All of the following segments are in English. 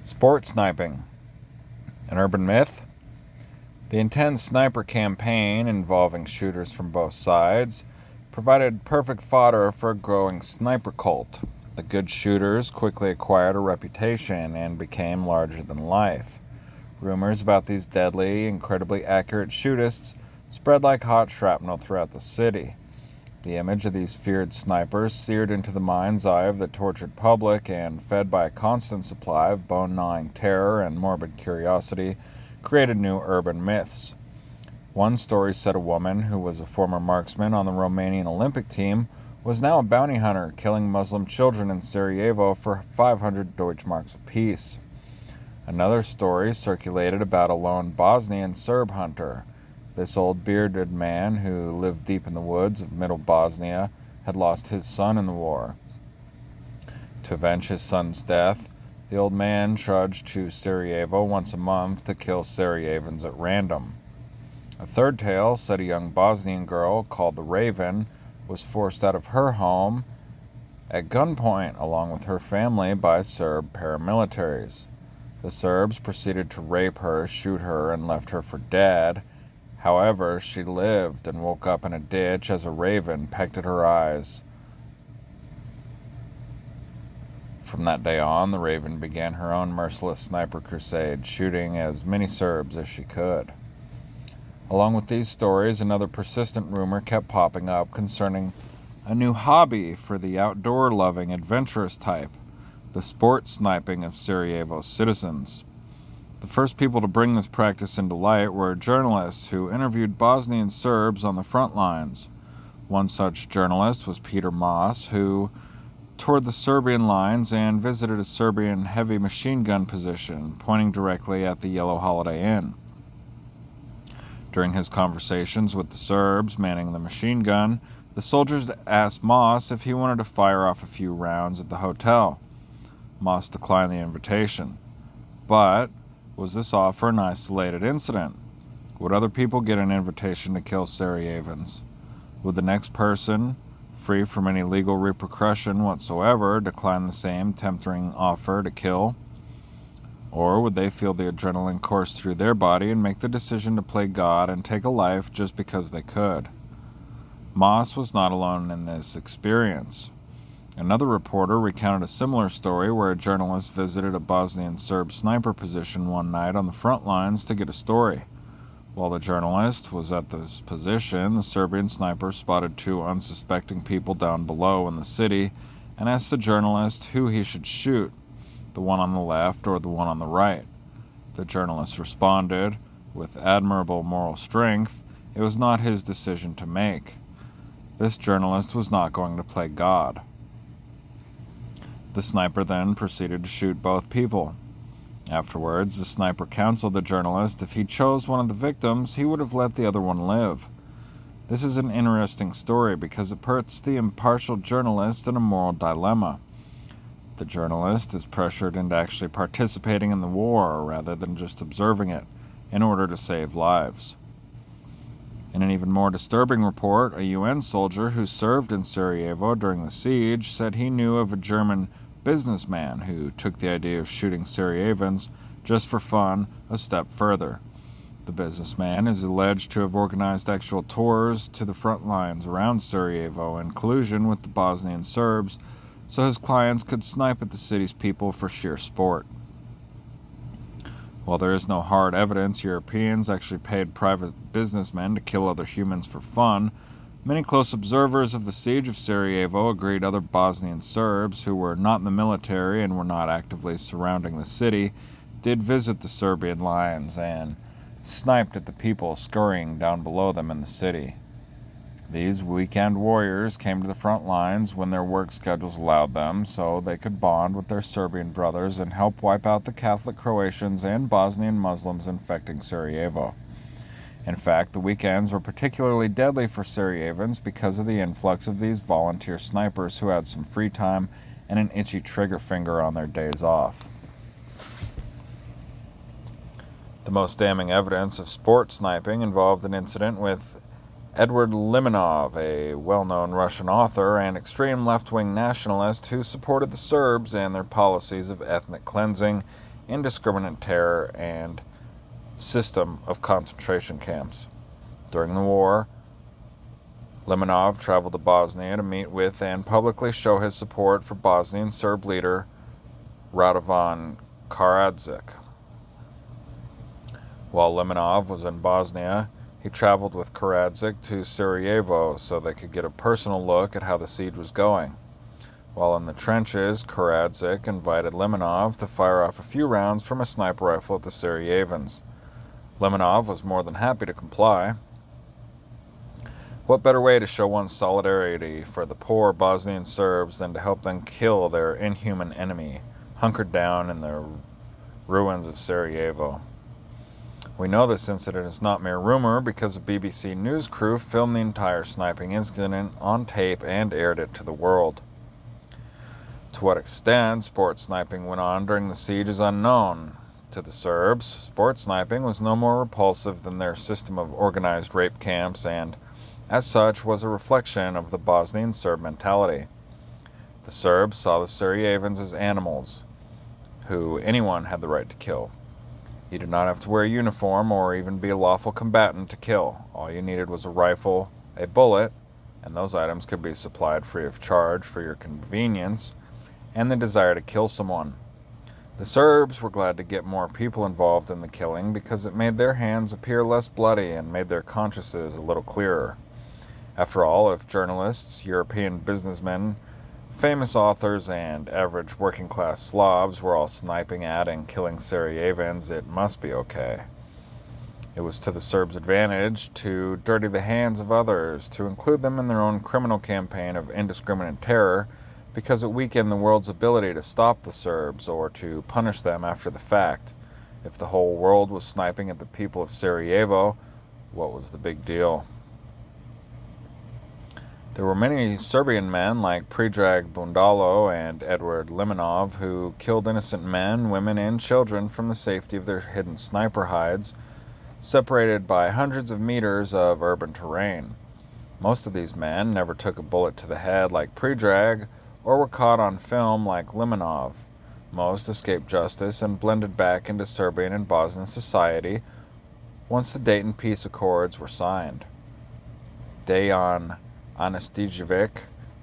Sport sniping. An urban myth? The intense sniper campaign involving shooters from both sides provided perfect fodder for a growing sniper cult. The good shooters quickly acquired a reputation and became larger than life. Rumors about these deadly, incredibly accurate shootists spread like hot shrapnel throughout the city. The image of these feared snipers seared into the mind's eye of the tortured public and, fed by a constant supply of bone-gnawing terror and morbid curiosity, created new urban myths. One story said a woman who was a former marksman on the Romanian Olympic team was now a bounty hunter, killing Muslim children in Sarajevo for 500 Deutschmarks apiece. Another story circulated about a lone Bosnian Serb hunter. This old bearded man, who lived deep in the woods of middle Bosnia, had lost his son in the war. To avenge his son's death, the old man trudged to Sarajevo once a month to kill Sarajevans at random. A third tale said a young Bosnian girl called the Raven was forced out of her home at gunpoint along with her family by Serb paramilitaries. The Serbs proceeded to rape her, shoot her, and left her for dead. However, she lived and woke up in a ditch as a raven pecked at her eyes. From that day on, the Raven began her own merciless sniper crusade, shooting as many Serbs as she could. Along with these stories, another persistent rumor kept popping up concerning a new hobby for the outdoor-loving, adventurous type, the sport sniping of Sarajevo's citizens. The first people to bring this practice into light were journalists who interviewed Bosnian Serbs on the front lines. One such journalist was Peter Moss, who toured the Serbian lines and visited a Serbian heavy machine gun position, pointing directly at the Yellow Holiday Inn. During his conversations with the Serbs manning the machine gun, the soldiers asked Moss if he wanted to fire off a few rounds at the hotel. Moss declined the invitation. But was this offer an isolated incident? Would other people get an invitation to kill Sarajevans? Would the next person, free from any legal repercussion whatsoever, decline the same tempting offer to kill? Or would they feel the adrenaline course through their body and make the decision to play God and take a life just because they could? Moss was not alone in this experience. Another reporter recounted a similar story where a journalist visited a Bosnian Serb sniper position one night on the front lines to get a story. While the journalist was at this position, the Serbian sniper spotted two unsuspecting people down below in the city and asked the journalist who he should shoot, the one on the left or the one on the right. The journalist responded, with admirable moral strength, it was not his decision to make. This journalist was not going to play God. The sniper then proceeded to shoot both people. Afterwards, the sniper counseled the journalist if he chose one of the victims, he would have let the other one live. This is an interesting story because it puts the impartial journalist in a moral dilemma. The journalist is pressured into actually participating in the war rather than just observing it in order to save lives. In an even more disturbing report, a UN soldier who served in Sarajevo during the siege said he knew of a German businessman who took the idea of shooting Sarajevans just for fun a step further. The businessman is alleged to have organized actual tours to the front lines around Sarajevo in collusion with the Bosnian Serbs so his clients could snipe at the city's people for sheer sport. While there is no hard evidence Europeans actually paid private businessmen to kill other humans for fun, many close observers of the siege of Sarajevo agreed other Bosnian Serbs, who were not in the military and were not actively surrounding the city, did visit the Serbian lines and sniped at the people scurrying down below them in the city. These weekend warriors came to the front lines when their work schedules allowed them, so they could bond with their Serbian brothers and help wipe out the Catholic Croatians and Bosnian Muslims infecting Sarajevo. In fact, the weekends were particularly deadly for Sarajevans because of the influx of these volunteer snipers who had some free time and an itchy trigger finger on their days off. The most damning evidence of sport sniping involved an incident with Edward Limonov, a well-known Russian author and extreme left-wing nationalist who supported the Serbs and their policies of ethnic cleansing indiscriminate terror, and system of concentration camps. During the war, Limanov traveled to Bosnia to meet with and publicly show his support for Bosnian Serb leader Radovan Karadzic. While Limanov was in Bosnia, he traveled with Karadzic to Sarajevo so they could get a personal look at how the siege was going. While in the trenches, Karadzic invited Limanov to fire off a few rounds from a sniper rifle at the Sarajevans. Limanov was more than happy to comply. What better way to show one's solidarity for the poor Bosnian Serbs than to help them kill their inhuman enemy, hunkered down in the ruins of Sarajevo? We know this incident is not mere rumor because a BBC news crew filmed the entire sniping incident on tape and aired it to the world. To what extent sport sniping went on during the siege is unknown. To the Serbs, sport sniping was no more repulsive than their system of organized rape camps and, as such, was a reflection of the Bosnian Serb mentality. The Serbs saw the Sarajevans as animals, who anyone had the right to kill. You did not have to wear a uniform or even be a lawful combatant to kill. All you needed was a rifle, a bullet, and those items could be supplied free of charge for your convenience, and the desire to kill someone. The Serbs were glad to get more people involved in the killing because it made their hands appear less bloody and made their consciences a little clearer. After all, if journalists, European businessmen, famous authors, and average working-class Slavs were all sniping at and killing Sarajevans, it must be okay. It was to the Serbs' advantage to dirty the hands of others, to include them in their own criminal campaign of indiscriminate terror, because it weakened the world's ability to stop the Serbs or to punish them after the fact. If the whole world was sniping at the people of Sarajevo, what was the big deal? There were many Serbian men like Predrag Bundalo and Edward Limanov who killed innocent men, women, and children from the safety of their hidden sniper hides, separated by hundreds of meters of urban terrain. Most of these men never took a bullet to the head like Predrag or were caught on film like Limanov. Most escaped justice and blended back into Serbian and Bosnian society once the Dayton Peace Accords were signed. Dejan Anastijevic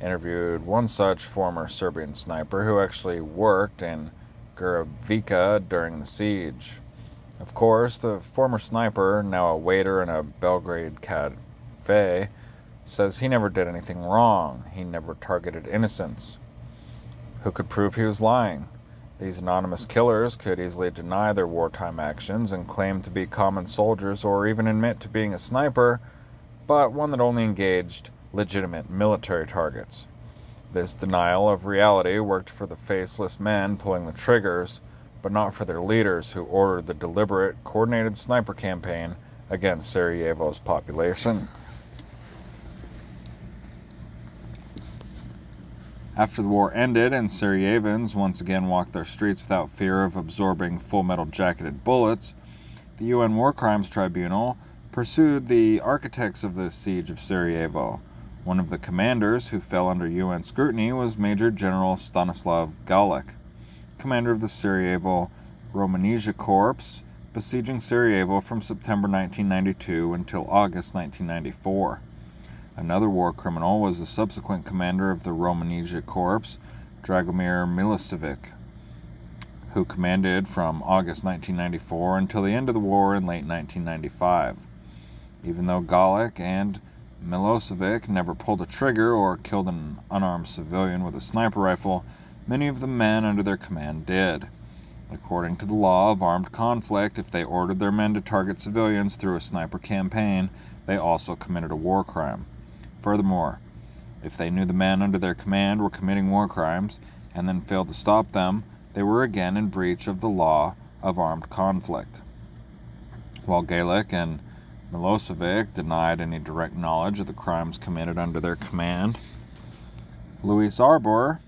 interviewed one such former Serbian sniper who actually worked in Gorovica during the siege. Of course, the former sniper, now a waiter in a Belgrade cafe, says he never did anything wrong. He never targeted innocents. Who could prove he was lying? These anonymous killers could easily deny their wartime actions and claim to be common soldiers or even admit to being a sniper, but one that only engaged legitimate military targets. This denial of reality worked for the faceless men pulling the triggers, but not for their leaders who ordered the deliberate, coordinated sniper campaign against Sarajevo's population. After the war ended and Sarajevans once again walked their streets without fear of absorbing full metal jacketed bullets, the UN War Crimes Tribunal pursued the architects of the siege of Sarajevo. One of the commanders who fell under UN scrutiny was Major General Stanislav Galek, commander of the Sarajevo Romanija Corps, besieging Sarajevo from September 1992 until August 1994. Another war criminal was the subsequent commander of the Romanija Corps, Dragomir Milosevic, who commanded from August 1994 until the end of the war in late 1995. Even though Galek and Milosevic never pulled a trigger or killed an unarmed civilian with a sniper rifle, many of the men under their command did. According to the law of armed conflict, if they ordered their men to target civilians through a sniper campaign, they also committed a war crime. Furthermore, if they knew the men under their command were committing war crimes and then failed to stop them, they were again in breach of the law of armed conflict. While Galek and Milosevic denied any direct knowledge of the crimes committed under their command, Luis Arbor,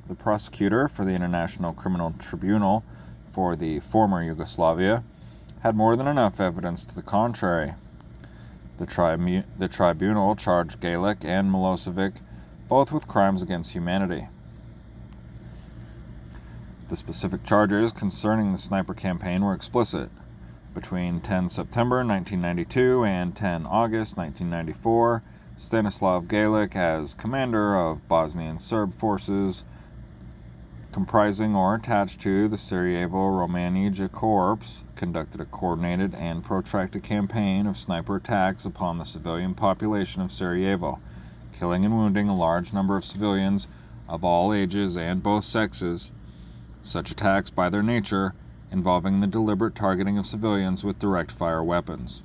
the prosecutor for the International Criminal Tribunal for the former Yugoslavia, had more than enough evidence to the contrary. The tribunal charged Galek and Milosevic both with crimes against humanity. The specific charges concerning the sniper campaign were explicit. Between 10 September 1992 and 10 August 1994, Stanislav Galic, as commander of Bosnian Serb forces comprising or attached to the Sarajevo-Romanija Corps, conducted a coordinated and protracted campaign of sniper attacks upon the civilian population of Sarajevo, killing and wounding a large number of civilians of all ages and both sexes. Such attacks, by their nature, involving the deliberate targeting of civilians with direct fire weapons.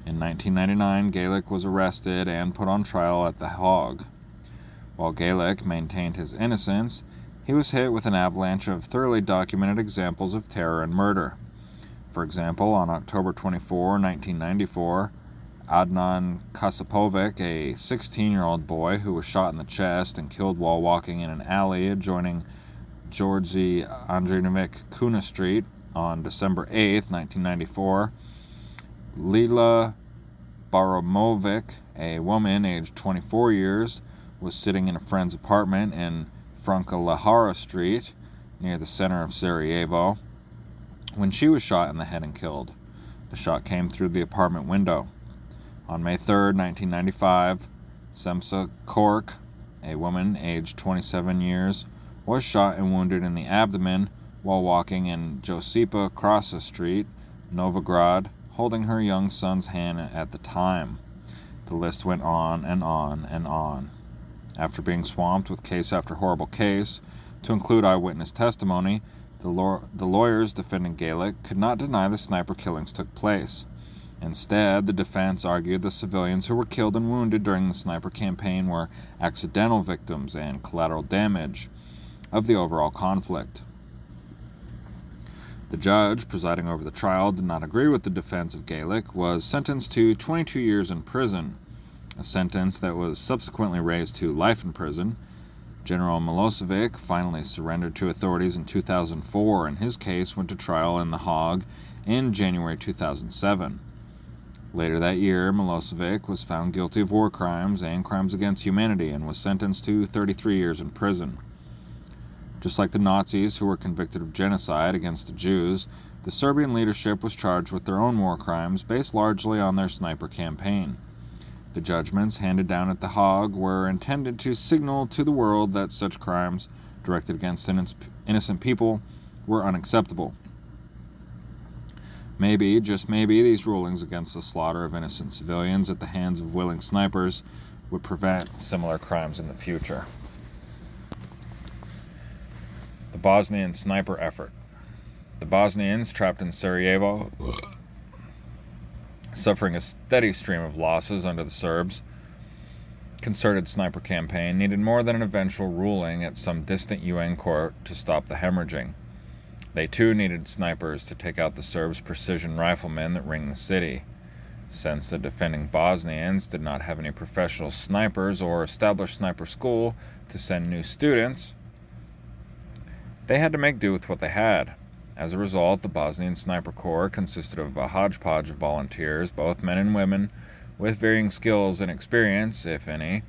In 1999, Galic was arrested and put on trial at The Hague. While Galic maintained his innocence, he was hit with an avalanche of thoroughly documented examples of terror and murder. For example, on October 24, 1994, Adnan Kasapovic, a 16-year-old boy who was shot in the chest and killed while walking in an alley adjoining Georgy Andrinovic Kuna Street on December 8, 1994, Lila Baramovic, a woman aged 24 years, was sitting in a friend's apartment in Franca Lahara Street, near the center of Sarajevo, when she was shot in the head and killed. The shot came through the apartment window. On May 3, 1995, Semsa Kork, a woman aged 27 years, was shot and wounded in the abdomen while walking in Josipa Krasa Street, Novograd, holding her young son's hand at the time. The list went on and on and on. After being swamped with case after horrible case, to include eyewitness testimony, the lawyers defending Galic could not deny the sniper killings took place. Instead, the defense argued the civilians who were killed and wounded during the sniper campaign were accidental victims and collateral damage of the overall conflict. The judge presiding over the trial did not agree with the defense of Galic, was sentenced to 22 years in prison, a sentence that was subsequently raised to life in prison. General Milosevic finally surrendered to authorities in 2004, and his case went to trial in The Hague in January 2007. Later that year, Milosevic was found guilty of war crimes and crimes against humanity and was sentenced to 33 years in prison. Just like the Nazis who were convicted of genocide against the Jews, the Serbian leadership was charged with their own war crimes based largely on their sniper campaign. The judgments handed down at The Hague were intended to signal to the world that such crimes directed against innocent people were unacceptable. Maybe, just maybe, these rulings against the slaughter of innocent civilians at the hands of willing snipers would prevent similar crimes in the future. The Bosnian sniper effort. The Bosnians trapped in Sarajevo, suffering a steady stream of losses under the Serbs' concerted sniper campaign, needed more than an eventual ruling at some distant UN court to stop the hemorrhaging. They too needed snipers to take out the Serbs' precision riflemen that ringed the city. Since the defending Bosnians did not have any professional snipers or established sniper school to send new students, they had to make do with what they had. As a result, the Bosnian Sniper Corps consisted of a hodgepodge of volunteers, both men and women, with varying skills and experience, if any,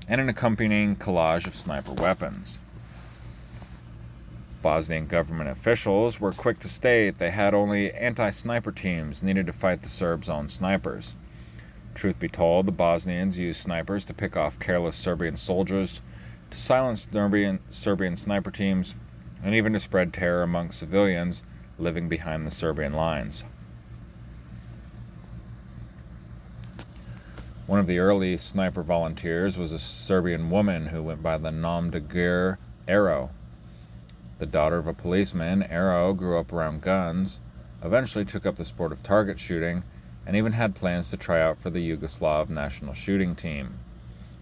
and an accompanying collage of sniper weapons. Bosnian government officials were quick to state they had only anti-sniper teams needed to fight the Serbs' own snipers. Truth be told, the Bosnians used snipers to pick off careless Serbian soldiers, to silence Serbian sniper teams, and even to spread terror among civilians living behind the Serbian lines. One of the early sniper volunteers was a Serbian woman who went by the nom de guerre Arrow. The daughter of a policeman, Arrow grew up around guns, eventually took up the sport of target shooting, and even had plans to try out for the Yugoslav national shooting team.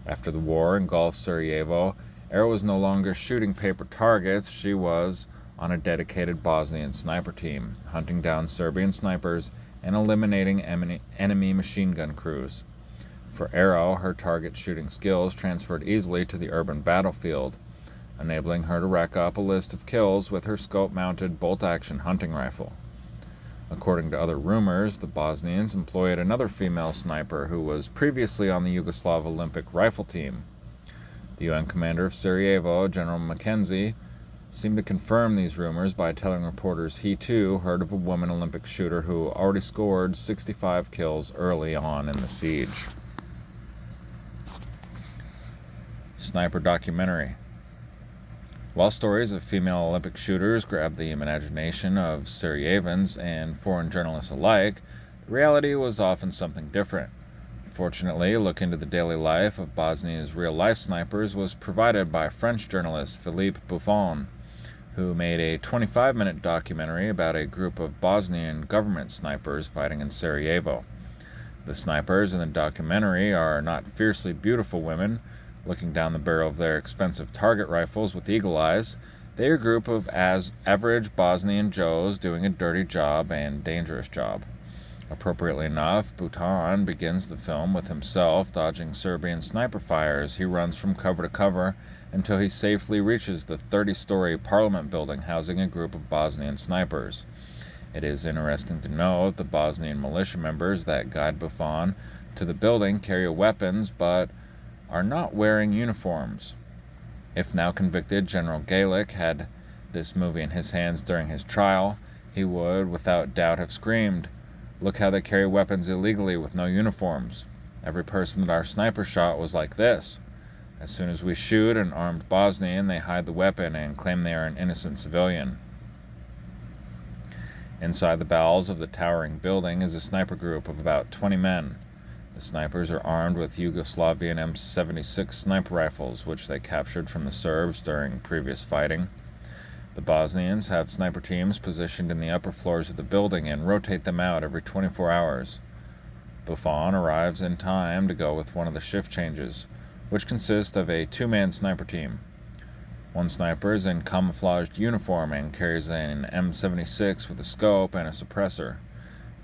After the war engulfed Sarajevo, Arrow was no longer shooting paper targets. She was on a dedicated Bosnian sniper team, hunting down Serbian snipers and eliminating enemy machine gun crews. For Arrow, her target shooting skills transferred easily to the urban battlefield, enabling her to rack up a list of kills with her scope-mounted bolt-action hunting rifle. According to other rumors, the Bosnians employed another female sniper who was previously on the Yugoslav Olympic rifle team. The UN commander of Sarajevo, General Mackenzie, seemed to confirm these rumors by telling reporters he too heard of a woman Olympic shooter who already scored 65 kills early on in the siege. Sniper documentary. While stories of female Olympic shooters grabbed the imagination of Sarajevians and foreign journalists alike, the reality was often something different. Fortunately, a look into the daily life of Bosnia's real-life snipers was provided by French journalist Philippe Buffon, who made a 25-minute documentary about a group of Bosnian government snipers fighting in Sarajevo. The snipers in the documentary are not fiercely beautiful women looking down the barrel of their expensive target rifles with eagle eyes. They are a group of average Bosnian Joes doing a dirty job and dangerous job. Appropriately enough, Buffon begins the film with himself dodging Serbian sniper fires. He runs from cover to cover until he safely reaches the 30-story parliament building housing a group of Bosnian snipers. It is interesting to note the Bosnian militia members that guide Buffon to the building carry weapons but are not wearing uniforms. If now convicted General Gaelic had this movie in his hands during his trial, he would without doubt have screamed, "Look how they carry weapons illegally with no uniforms. Every person that our sniper shot was like this. As soon as we shoot an armed Bosnian, they hide the weapon and claim they are an innocent civilian." Inside the bowels of the towering building is a sniper group of about 20 men. The snipers are armed with Yugoslavian M76 sniper rifles, which they captured from the Serbs during previous fighting. The Bosnians have sniper teams positioned in the upper floors of the building and rotate them out every 24 hours. Buffon arrives in time to go with one of the shift changes, which consists of a two-man sniper team. One sniper is in camouflaged uniform and carries an M76 with a scope and a suppressor.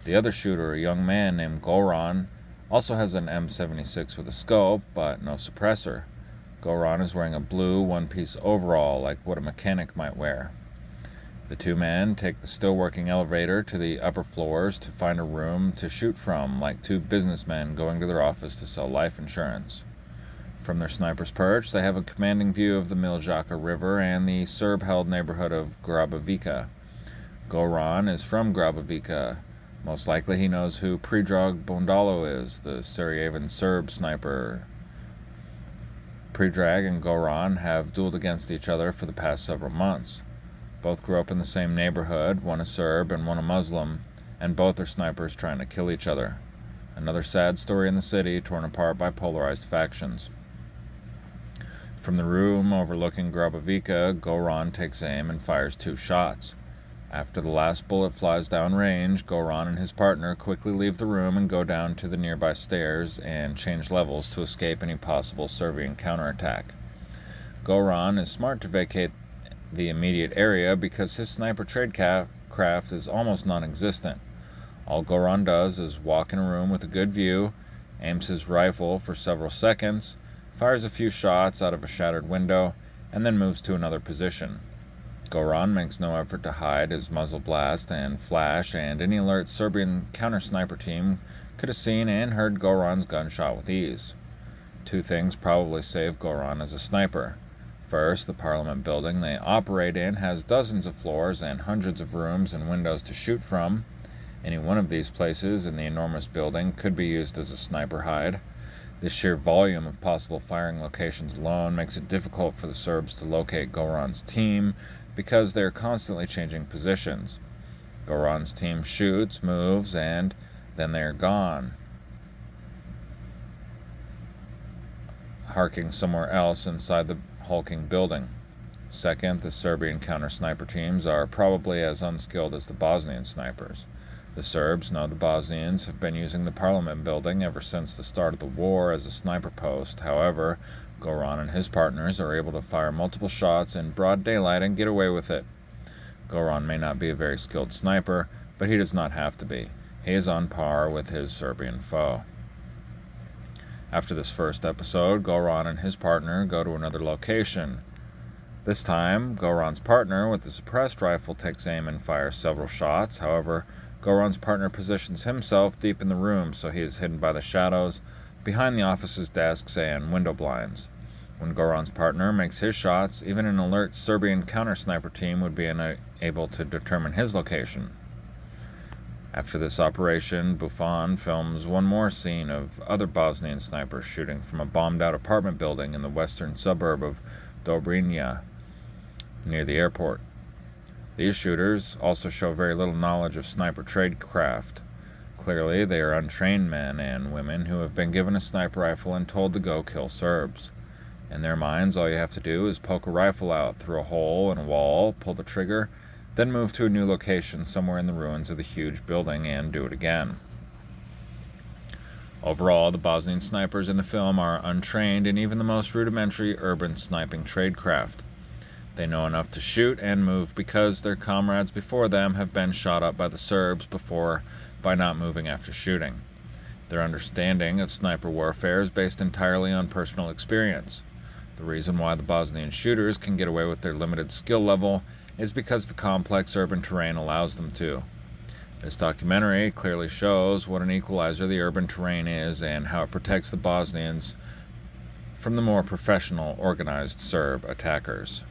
The other shooter, a young man named Goran, also has an M76 with a scope, but no suppressor. Goran is wearing a blue one-piece overall, like what a mechanic might wear. The two men take the still-working elevator to the upper floors to find a room to shoot from, like two businessmen going to their office to sell life insurance. From their sniper's perch, they have a commanding view of the Miljacka River and the Serb-held neighborhood of Grabovica. Goran is from Grabovica. Most likely he knows who Predrag Bondalo is, the Sarajevan Serb sniper. Predrag and Goran have dueled against each other for the past several months. Both grew up in the same neighborhood, one a Serb and one a Muslim, and both are snipers trying to kill each other. Another sad story in the city, torn apart by polarized factions. From the room overlooking Grabovica, Goran takes aim and fires 2 shots. After the last bullet flies down range, Goran and his partner quickly leave the room and go down to the nearby stairs and change levels to escape any possible Serbian counterattack. Goran is smart to vacate the immediate area because his sniper tradecraft is almost non-existent. All Goran does is walk in a room with a good view, aims his rifle for several seconds, fires a few shots out of a shattered window, and then moves to another position. Goran makes no effort to hide his muzzle blast and flash, and any alert Serbian counter-sniper team could have seen and heard Goran's gunshot with ease. 2 things probably save Goran as a sniper. First, the parliament building they operate in has dozens of floors and hundreds of rooms and windows to shoot from. Any one of these places in the enormous building could be used as a sniper hide. The sheer volume of possible firing locations alone makes it difficult for the Serbs to locate Goran's team because they are constantly changing positions. Goran's team shoots, moves, and then they are gone, harking somewhere else inside the hulking building. Second, the Serbian counter-sniper teams are probably as unskilled as the Bosnian snipers. The Serbs know the Bosnians have been using the parliament building ever since the start of the war as a sniper post. However, Goran and his partners are able to fire multiple shots in broad daylight and get away with it. Goran may not be a very skilled sniper, but he does not have to be. He is on par with his Serbian foe. After this first episode, Goran and his partner go to another location. This time, Goran's partner with the suppressed rifle takes aim and fires several shots. However, Goran's partner positions himself deep in the room, so he is hidden by the shadows, behind the office's desks and window blinds. When Goran's partner makes his shots, even an alert Serbian counter-sniper team would be unable to determine his location. After this operation, Buffon films one more scene of other Bosnian snipers shooting from a bombed-out apartment building in the western suburb of Dobrinja, near the airport. These shooters also show very little knowledge of sniper tradecraft. Clearly, they are untrained men and women who have been given a sniper rifle and told to go kill Serbs. In their minds, all you have to do is poke a rifle out through a hole in a wall, pull the trigger, then move to a new location somewhere in the ruins of the huge building and do it again. Overall, the Bosnian snipers in the film are untrained in even the most rudimentary urban sniping tradecraft. They know enough to shoot and move because their comrades before them have been shot up by the Serbs before by not moving after shooting. Their understanding of sniper warfare is based entirely on personal experience. The reason why the Bosnian shooters can get away with their limited skill level is because the complex urban terrain allows them to. This documentary clearly shows what an equalizer the urban terrain is and how it protects the Bosnians from the more professional, organized Serb attackers.